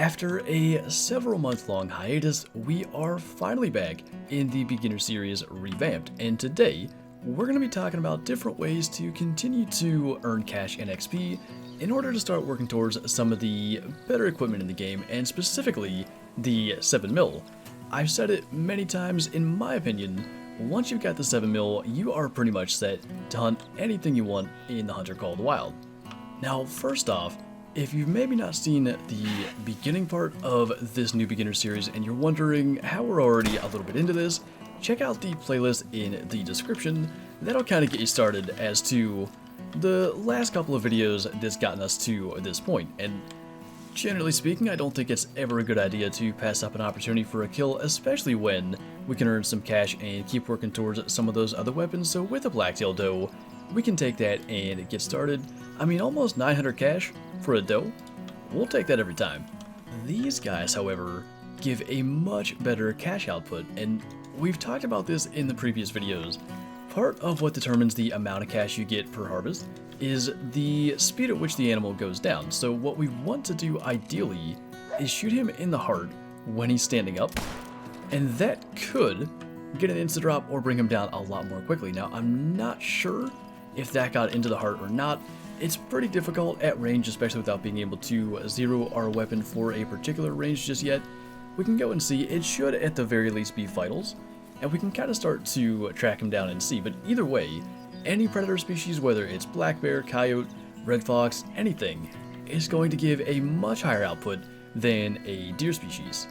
After a several month long hiatus, we are finally back in the beginner series revamped, and today we're going to be talking about different ways to continue to earn cash and XP in order to start working towards some of the better equipment in the game, and specifically the 7mm. I've said it many times, in my opinion, once you've got the 7mm, you are pretty much set to hunt anything you want in the Hunter Call of the Wild. Now, first off, if you've maybe not seen the beginning part of this new beginner series and you're wondering how we're already a little bit into this, check out the playlist in the description. That'll kind of get you started as to the last couple of videos that's gotten us to this point. And generally speaking, I don't think it's ever a good idea to pass up an opportunity for a kill, especially when we can earn some cash and keep working towards some of those other weapons. So with a blacktail doe, we can take that and get started. I mean, almost 900 cash for a doe, we'll take that every time. These guys, however, give a much better cash output, and we've talked about this in the previous videos. Part of what determines the amount of cash you get per harvest is the speed at which the animal goes down. So what we want to do ideally is shoot him in the heart when he's standing up, and that could get an insta drop or bring him down a lot more quickly. Now, I'm not sure if that got into the heart or not. It's pretty difficult at range, especially without being able to zero our weapon for a particular range just yet. We can go and see. It should at the very least be vitals, and we can kind of start to track him down and see. But either way, any predator species, whether it's black bear, coyote, red fox, anything, is going to give a much higher output than a deer species.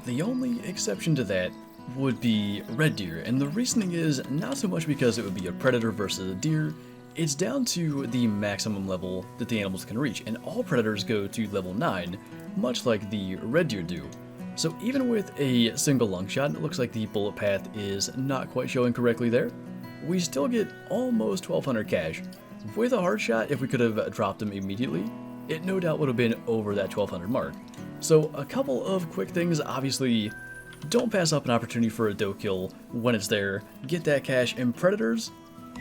The only exception to that would be red deer, and the reasoning is not so much because it would be a predator versus a deer. It's down to the maximum level that the animals can reach, and all predators go to level 9, much like the red deer do. So even with a single lung shot, it looks like the bullet path is not quite showing correctly there, we still get almost 1200 cash. With a hard shot, if we could have dropped them immediately, it no doubt would have been over that 1200 mark. So a couple of quick things. Obviously, don't pass up an opportunity for a doe kill when it's there. Get that cash, and predators,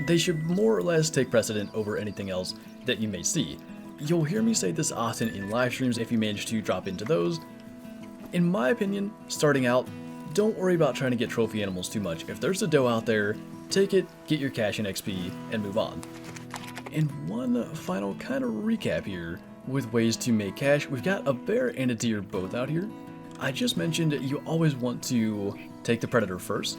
they should more or less take precedent over anything else that you may see. You'll hear me say this often in live streams if you manage to drop into those. In my opinion, starting out, don't worry about trying to get trophy animals too much. If there's a doe out there, take it, get your cash and XP, and move on. And one final kind of recap here with ways to make cash. We've got a bear and a deer both out here. I just mentioned you always want to take the predator first,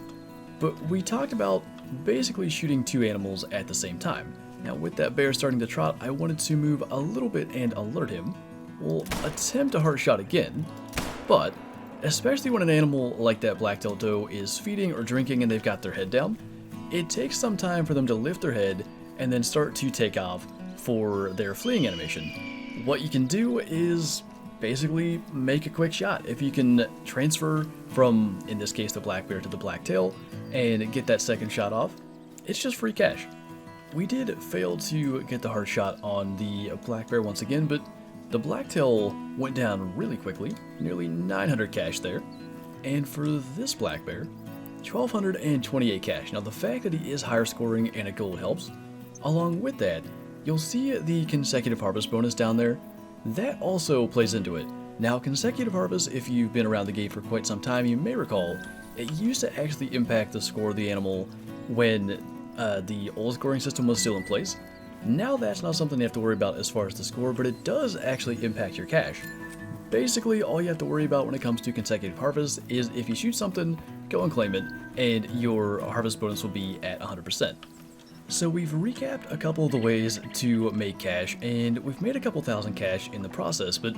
but we talked about basically shooting two animals at the same time. Now with that bear starting to trot, I wanted to move a little bit and alert him. We'll attempt a heart shot again, but especially when an animal like that blacktail doe is feeding or drinking and they've got their head down, it takes some time for them to lift their head and then start to take off for their fleeing animation. What you can do is basically make a quick shot. If you can transfer from, in this case, the black bear to the blacktail and get that second shot off, it's just free cash. We did fail to get the hard shot on the black bear once again, but the blacktail went down really quickly, nearly 900 cash there. And for this black bear, 1228 cash. Now the fact that he is higher scoring and a gold helps. Along with that, you'll see the consecutive harvest bonus down there. That also plays into it. Now, consecutive harvest, if you've been around the game for quite some time, you may recall, it used to actually impact the score of the animal when the old scoring system was still in place. Now that's not something you have to worry about as far as the score, but it does actually impact your cash. Basically, all you have to worry about when it comes to consecutive harvest is if you shoot something, go and claim it, and your harvest bonus will be at 100%. So we've recapped a couple of the ways to make cash, and we've made a couple thousand cash in the process, but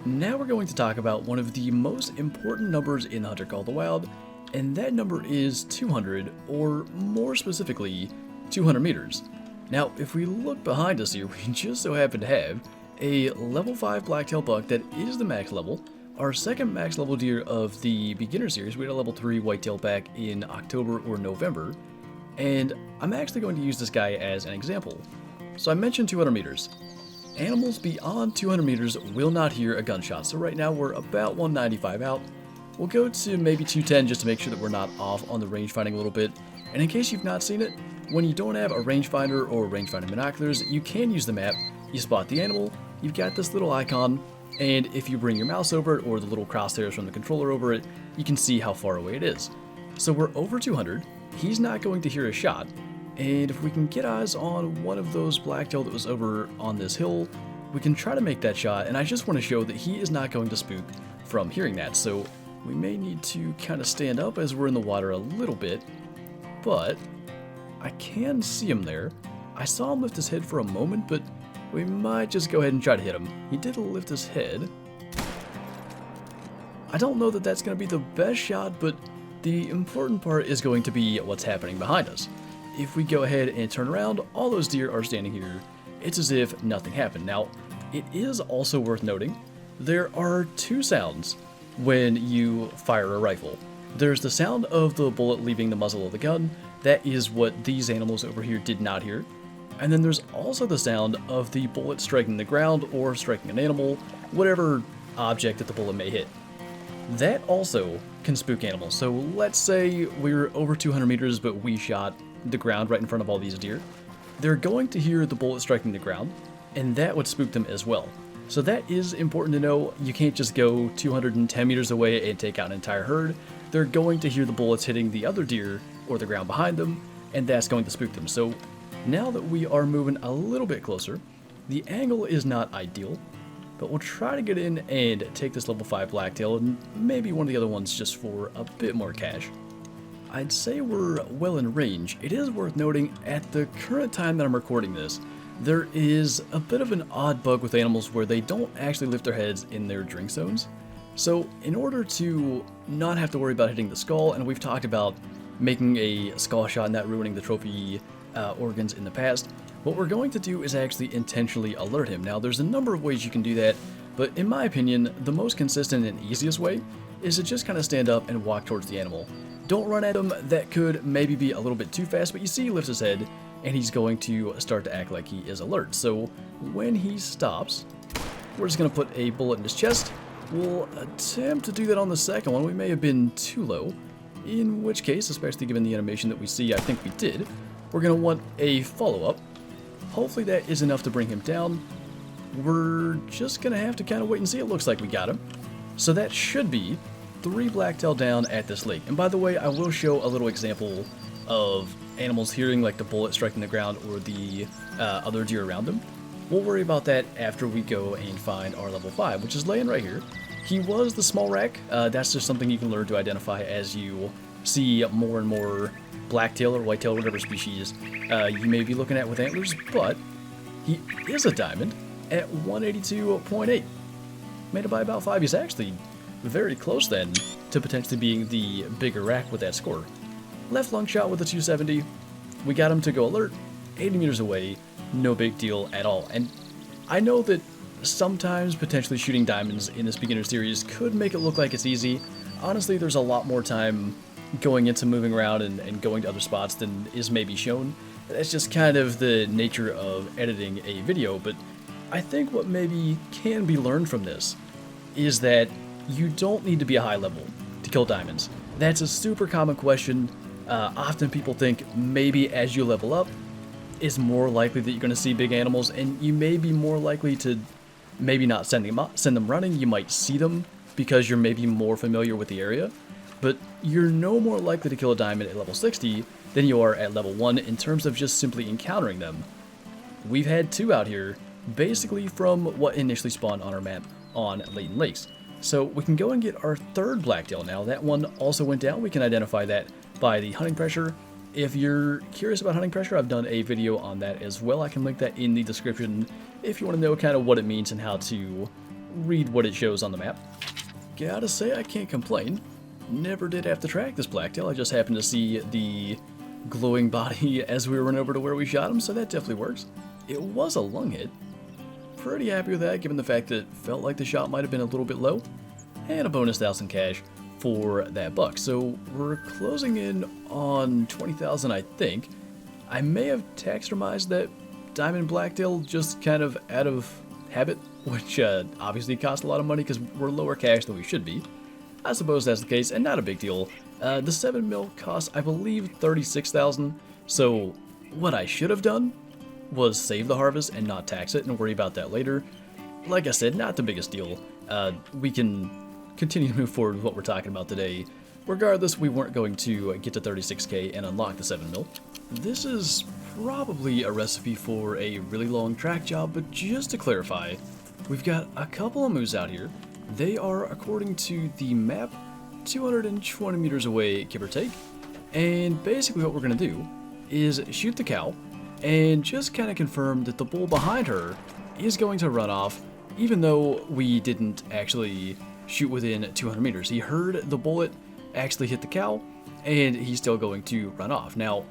now we're going to talk about one of the most important numbers in the Hunter Call of the Wild, and that number is 200, or more specifically, 200 meters. Now, if we look behind us here, we just so happen to have a level 5 blacktail buck that is the max level, our second max level deer of the beginner series. We had a level 3 whitetail back in October or November, and I'm actually going to use this guy as an example. So I mentioned 200 meters. Animals beyond 200 meters will not hear a gunshot, so right now we're about 195 out. We'll go to maybe 210 just to make sure that we're not off on the range finding a little bit. And in case you've not seen it, when you don't have a rangefinder or rangefinder binoculars, you can use the map. You spot the animal, you've got this little icon, and if you bring your mouse over it or the little crosshairs from the controller over it, you can see how far away it is. So we're over 200, he's not going to hear a shot, and if we can get eyes on one of those blacktail that was over on this hill, we can try to make that shot, and I just want to show that he is not going to spook from hearing that, so we may need to kind of stand up as we're in the water a little bit, but I can see him there. I saw him lift his head for a moment, but we might just go ahead and try to hit him. He did lift his head. I don't know that that's going to be the best shot, but the important part is going to be what's happening behind us. If we go ahead and turn around, all those deer are standing here. It's as if nothing happened. Now, it is also worth noting, there are two sounds when you fire a rifle. There's the sound of the bullet leaving the muzzle of the gun. That is what these animals over here did not hear. And then there's also the sound of the bullet striking the ground or striking an animal, whatever object that the bullet may hit. That also can spook animals. So let's say we're over 200 meters, but we shot the ground right in front of all these deer. They're going to hear the bullet striking the ground, and that would spook them as well. So that is important to know. You can't just go 210 meters away and take out an entire herd. They're going to hear the bullets hitting the other deer or the ground behind them, and that's going to spook them. So now that we are moving a little bit closer, the angle is not ideal, but we'll try to get in and take this level 5 blacktail and maybe one of the other ones just for a bit more cash. I'd say we're well in range. It is worth noting, at the current time that I'm recording this, there is a bit of an odd bug with animals where they don't actually lift their heads in their drink zones. So in order to not have to worry about hitting the skull, and we've talked about making a skull shot and not ruining the trophy organs in the past, what we're going to do is actually intentionally alert him. Now there's a number of ways you can do that, but in my opinion, the most consistent and easiest way is to just kind of stand up and walk towards the animal. Don't run at him, that could maybe be a little bit too fast, but you see he lifts his head, and he's going to start to act like he is alert. So when he stops, we're just going to put a bullet in his chest. We'll attempt to do that on the second one. We may have been too low, in which case, especially given the animation that we see, I think we did, we're going to want a follow-up. Hopefully that is enough to bring him down. We're just going to have to kind of wait and see. It looks like we got him. So that should be 3 blacktail down at this lake. And by the way, I will show a little example of animals hearing like the bullet striking the ground or the other deer around them. We'll worry about that after we go and find our level 5, which is laying right here. He was the small rack. That's just something you can learn to identify as you see more and more blacktail or whitetail, whatever species you may be looking at with antlers, but he is a diamond at 182.8. Made it by about 5. He's actually very close then to potentially being the bigger rack with that score. Left lung shot with a 270. We got him to go alert, 80 meters away, no big deal at all. And I know that sometimes potentially shooting diamonds in this beginner series could make it look like it's easy. Honestly, there's a lot more time going into moving around and going to other spots than is maybe shown. That's just kind of the nature of editing a video, but I think what maybe can be learned from this is that you don't need to be a high level to kill diamonds. That's a super common question. Often people think maybe as you level up, it's more likely that you're going to see big animals, and you may be more likely to maybe not send them running. You might see them because you're maybe more familiar with the area, but you're no more likely to kill a diamond at level 60 than you are at level 1 in terms of just simply encountering them. We've had 2 out here, basically from what initially spawned on our map on Layton Lakes. So we can go and get our 3rd blacktail now. That one also went down. We can identify that by the hunting pressure. If you're curious about hunting pressure, I've done a video on that as well. I can link that in the description if you want to know kind of what it means and how to read what it shows on the map. Gotta say, I can't complain. Never did have to track this blacktail. I just happened to see the glowing body as we run over to where we shot him, so that definitely works. It was a lung hit. Pretty happy with that, given the fact that it felt like the shot might have been a little bit low. And a bonus 1,000 cash for that buck. So we're closing in on 20,000, I think. I may have taxidermized that diamond blacktail just kind of out of habit, which obviously costs a lot of money because we're lower cash than we should be. I suppose that's the case, and not a big deal. The 7 mil costs, I believe, 36,000. So what I should have done was save the harvest and not tax it and worry about that later. like I said, not the biggest deal. We can continue to move forward with what we're talking about today. Regardless, we weren't going to get to 36K and unlock the 7mm. This is probably a recipe for a really long track job, but just to clarify, we've got a couple of moves out here. They are, according to the map, 220 meters away, give or take. And basically what we're going to do is shoot the cow and just kind of confirm that the bull behind her is going to run off, even though we didn't actually shoot within 200 meters. He heard the bullet actually hit the cow, and he's still going to run off. Now,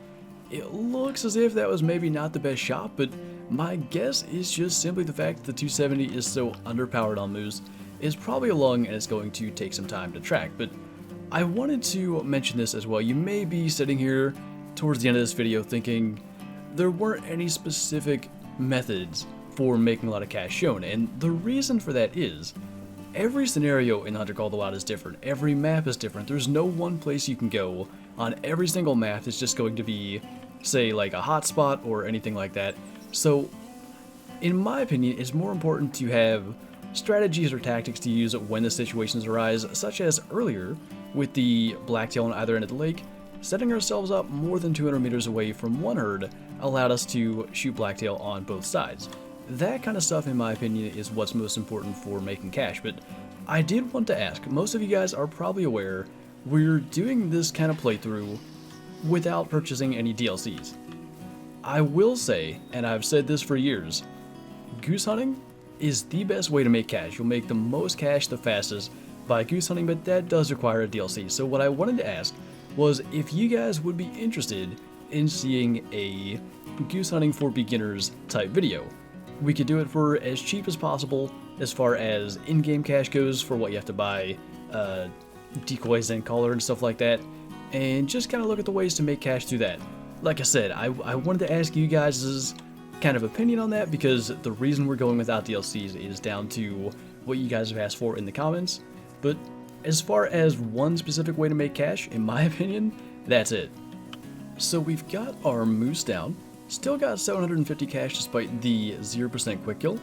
it looks as if that was maybe not the best shot, but my guess is just simply the fact that the 270 is so underpowered on moves is probably a lung, and it's going to take some time to track. But I wanted to mention this as well. You may be sitting here towards the end of this video thinking there weren't any specific methods for making a lot of cash shown, and the reason for that is every scenario in Hunter Call the Wild is different. Every map is different. There's no one place you can go on every single map that's just going to be, say, like a hotspot or anything like that. So, in my opinion, it's more important to have strategies or tactics to use when the situations arise, such as earlier with the blacktail on either end of the lake. Setting ourselves up more than 200 meters away from one herd allowed us to shoot blacktail on both sides. That kind of stuff, in my opinion, is what's most important for making cash. But I did want to ask, most of you guys are probably aware we're doing this kind of playthrough without purchasing any DLCs. I will say, and I've said this for years, goose hunting is the best way to make cash. You'll make the most cash the fastest by goose hunting, but that does require a DLC. So what I wanted to ask was if you guys would be interested in seeing a goose hunting for beginners type video. We could do it for as cheap as possible as far as in-game cash goes for what you have to buy, decoys and collar and stuff like that, and just kind of look at the ways to make cash through that. Like I said, I wanted to ask you guys' kind of opinion on that because the reason we're going without DLCs is down to what you guys have asked for in the comments. But as far as one specific way to make cash, in my opinion, that's it. So we've got our moose down. Still got 750 cash despite the 0% quick kill.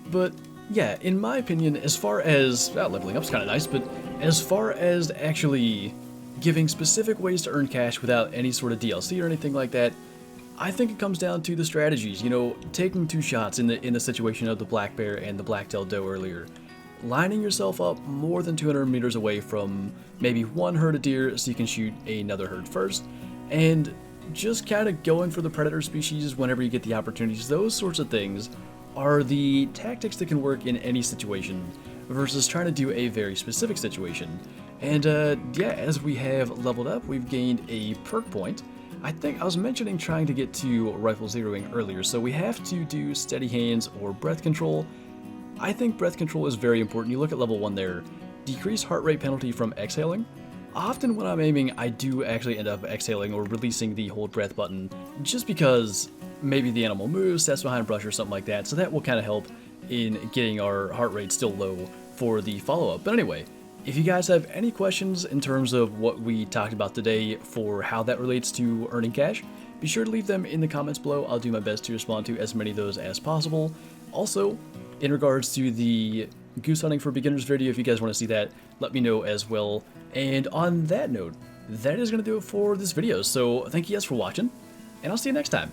But yeah, in my opinion, as far as, leveling up's kind of nice, but as far as actually giving specific ways to earn cash without any sort of DLC or anything like that, I think it comes down to the strategies. You know, taking two shots in the situation of the black bear and the black-tailed doe earlier. Lining yourself up more than 200 meters away from maybe one herd of deer so you can shoot another herd first, and just kind of going for the predator species whenever you get the opportunities. Those sorts of things are the tactics that can work in any situation versus trying to do a very specific situation. And yeah, as we have leveled up, we've gained a perk point. I think I was mentioning trying to get to rifle zeroing earlier, so we have to do steady hands or breath control. I think breath control is very important. You look at level 1 there, decreased heart rate penalty from exhaling. Often when I'm aiming, I do actually end up exhaling or releasing the hold breath button just because maybe the animal moves, steps behind brush or something like that, so that will kind of help in getting our heart rate still low for the follow-up. But anyway, if you guys have any questions in terms of what we talked about today for how that relates to earning cash, be sure to leave them in the comments below. I'll do my best to respond to as many of those as possible. Also, in regards to the goose hunting for beginners video, if you guys want to see that, let me know as well. And on that note, that is going to do it for this video. So thank you guys for watching, and I'll see you next time.